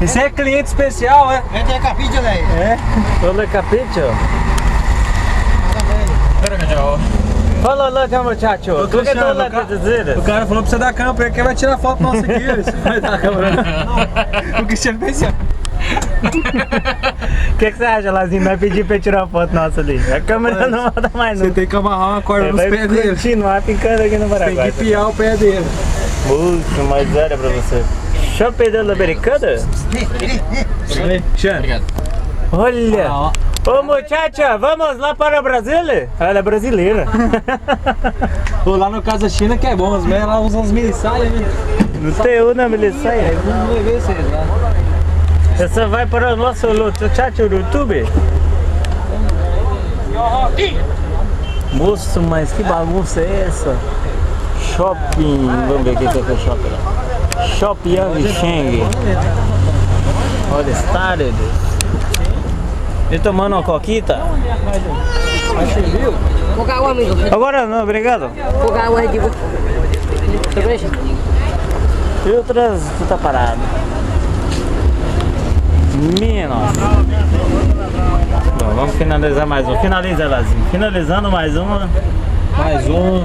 Esse é cliente especial, é? Este é capítulo, velho. É. Todo capítulo. Pera, Fala lá, muchacho. Ô, Tu que Cristiano, tá lá o ca- dizer? o cara falou pra você dar câmera pra ele, que vai tirar foto nossa aqui. Você vai dar câmera. O Cristiano fez assim, O que você acha, Lazinho? Vai pedir pra tirar uma foto nossa ali. A câmera não manda mais Você não. tem que amarrar uma corda nos Vai pés dele. continuar ficando aqui no Tem Paraguai. que piar o pé dele. Puxa, mas olha pra você. Shopping da Americana? Cristiano. Olha! ó. Ô muchacha, vamos lá para o Brasil? Ela é brasileira. Pô, lá no Casa China que é bom, as mulheres lá usam os milissaias, né? Não tem uma milissaia. Vamos ver vocês lá. Você vai para o nosso muchacho do YouTube? Moço, mas que bagunça é essa? Shopping, vamos ver o que é o shopping lá. Shopping Yang Sheng. Olha, started. E tomando uma coquita? Pouca água, amigo. Agora não, obrigado. Pouca água, digo. Cerveja? E outras, tu tá parado. Minha nossa. Bom, vamos finalizar mais um. Finaliza, Lazinho. Finalizando mais uma. Mais um.